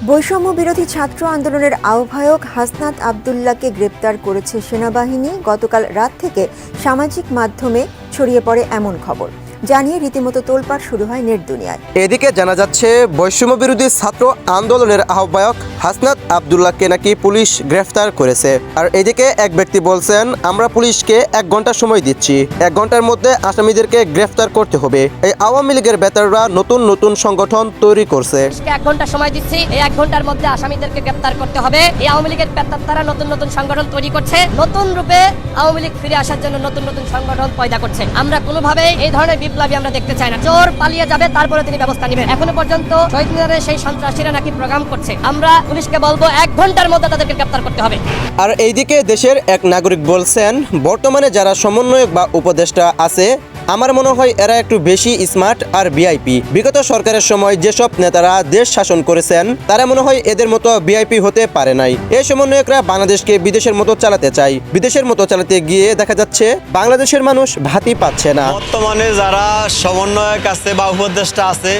বৈষম্য বিরোধী ছাত্র আন্দোলনের আহ্বায়ক হাসনাত আবদুল্লাহকে গ্রেপ্তার করেছে সেনাবাহিনী। গতকাল রাত থেকে সামাজিক মাধ্যমে ছড়িয়ে পড়ে এমন খবর জানিয়ে রীতিমতো তোলপাড় শুরু হয় নেট দুনিয়ায়। এদিকে জানা যাচ্ছে বৈষম্য বিরোধী ছাত্র আন্দোলনের আহ্বায়ক হাসনাত আবদুল্লাহকে নাকি পুলিশ গ্রেফতার করেছে। আর এদিকে এক ব্যক্তি বলছেন, আমরা পুলিশকে 1 ঘন্টা সময় দিচ্ছি, 1 ঘন্টার মধ্যে আসামিদেরকে গ্রেফতার করতে হবে। এই আওয়ামী লীগের বেতাররা নতুন নতুন সংগঠন তৈরি করছে। 1 ঘন্টা সময় দিচ্ছি, এই 1 ঘন্টার মধ্যে আসামিদেরকে গ্রেফতার করতে হবে। এই আওয়ামী লীগের বেতাররা নতুন নতুন সংগঠন তৈরি করছে, নতুন রূপে আওয়ামী লীগ ফিরে আসার জন্য নতুন নতুন সংগঠন পয়দা করছে। আমরা কোনোভাবেই এই ধরনের বিপ্লবী আমরা দেখতে চাই না। চোর পালিয়ে যাবে, তারপরে তিনি ব্যবস্থা নেবেন। এখনো পর্যন্ত শহীদ মিনারে সেই সন্ত্রাসীরা নাকি প্রোগ্রাম করছে। আমরা পুলিশকে বলবো 1 ঘন্টার মধ্যে তাদেরকে গ্রেফতার করতে হবে। আর এইদিকে দেশের এক নাগরিক বলছেন, বর্তমানে যারা সমন্বয়ক বা উপদেষ্টা আছে, আমার মনে হয় এরা একটু বেশি স্মার্ট আর ভিআইপি। বিগত সরকারের সময় যেসব নেতারা দেশ শাসন করেছেন, তারা মনে হয় এদের মতো ভিআইপি হতে পারে নাই। এই সমন্বয়করা বাংলাদেশকে বিদেশের মতো চালাতে চায়। বিদেশের মতো চালাতে গিয়ে দেখা যাচ্ছে বাংলাদেশের মানুষ ভাতই পাচ্ছে না। বর্তমানে যারা সমন্বয়ক আছে বা উপদেষ্টা আছে,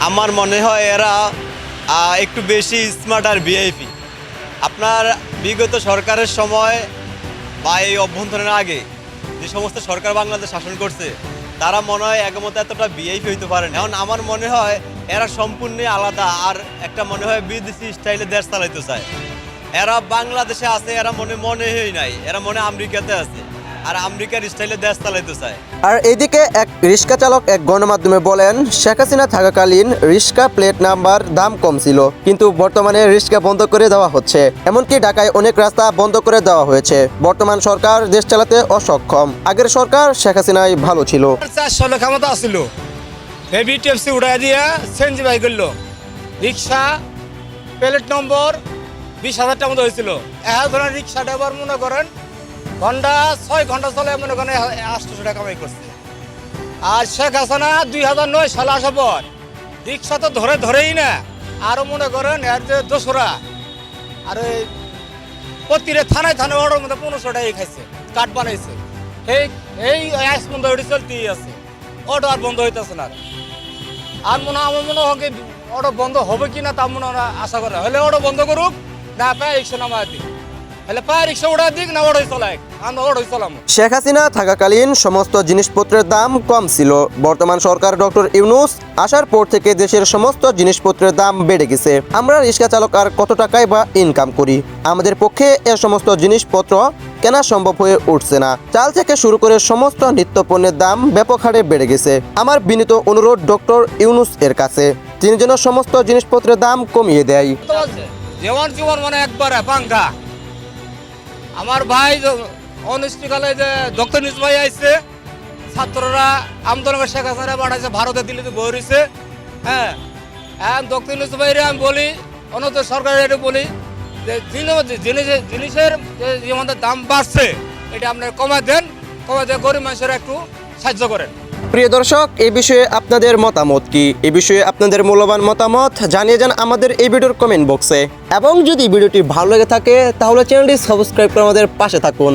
আমার মনে হয় এরা একটু বেশি স্মার্ট আর ভিআইপি। আপনার বিগত সরকারের সময় বা এই অভ্যন্তরীণের আগে যে সমস্ত সরকার বাংলাদেশ শাসন করছে, তারা মনে হয় একমত এতটা ভিআইপি হইতে পারে না। এখন আমার মনে হয় এরা সম্পূর্ণ আলাদা, আর একটা মনে হয় বিদেশি স্টাইলে দেশ চালাইতে চায়। এরা বাংলাদেশে আছে, এরা মনেই নাই, এরা মনে আমেরিকাতে আছে, আর আমেরিকার স্টাইলে দেশ চালাইতে চায়। আর এদিকে এক রিক্সা চালক এক গণমাধ্যমে বলেন, শেখ হাসিনা থাকাকালীন রিক্সা প্লেট নাম্বার দাম কম ছিল, কিন্তু বর্তমানে রিক্সা বন্ধ করে দেওয়া হচ্ছে। এমনকি ঢাকায় অনেক রাস্তা বন্ধ করে দেওয়া হয়েছে। বর্তমান সরকার দেশ চালাতে অসক্ষম। আগের সরকার শেখ হাসিনাই ভালো ছিল। 400 ক্ষমতা আসছিল, বিটিএফসি উড়াই দিয়ে সেনজি বাই করলো। রিক্সা প্লেট নম্বর 20,000 টাকা মতো হয়েছিল। এখন ধরেন রিক্সা ড্রাইভার মনে করেন ঘন্টা 6 ঘন্টা চলে, মনে করেন 800 টাকা কামাই করছে। আর শেখ হাসিনা 2009 সালে আসার পর রিক্সা তো ধরেই না, আরো মনে করেন এর যে দোসরা আর প্রতিটা থানায় অর্ডার মধ্যে 1500 টাকা খাইছে, কাঠ বানাইছে। এই আজ বন্ধ হয়ে চলতেই আছে, অটো আর বন্ধ হইতেছে না। আর আমার মনে হয় অটো বন্ধ হবে কিনা তা মনে হয় আশা করে। হলে অটো বন্ধ করুক, না পায় রিক্সা নামা দিক, হলে পায় রিক্সা উড়া দিক, না অটোই চলাই, আমরা অটোই চলাম। শেখ হাসিনা থাকাকালীন সমস্ত জিনিসপত্রের দাম কম ছিল। বর্তমান সরকার ডক্টর ইউনূস আসার পর থেকে দেশের সমস্ত জিনিসপত্রের দাম বেড়ে গেছে। আমরা রিক্সা চালক আর কত টাকায় বা ইনকাম করি? আমাদের পক্ষে এ সমস্ত জিনিসপত্র কেনা সম্ভব হয়ে উঠছে না। চাল থেকে শুরু করে সমস্ত নিত্যপণ্যের দাম ব্যাপক হারে বেড়ে গেছে। আমার বিনীত অনুরোধ ডক্টর ইউনূস এর কাছে, তিনি যেন সমস্ত জিনিসপত্রের দাম কমিয়ে দেয়। জীবন মানে একবারে পাঙ্খা। আমার ভাই অনিশ্চিতকালে যে ডক্টর নিউজ ভাই আইছে, ছাত্ররা আন্দোলন শেখ হাসিনা পাঠাইছে, ভারতে দিল্লিতে বই রয়েছে। হ্যাঁ, ডক্টর নিউজ ভাইরে আমি বলি, অন্য সরকারের বলি যে জিনিসের যে আমাদের দাম বাড়ছে, এটা আপনারা কমায় দেন, কমায় দিয়ে গরিব মানুষের একটু সাহায্য করেন। প্রিয় দর্শক, এই বিষয়ে আপনাদের মতামত কি? এই বিষয়ে আপনাদের মূল্যবান মতামত জানিয়ে যান আমাদের এই ভিডিওর কমেন্ট বক্সে। এবং যদি ভিডিওটি ভালো লেগে থাকে তাহলে চ্যানেলটি সাবস্ক্রাইব করে আমাদের পাশে থাকুন।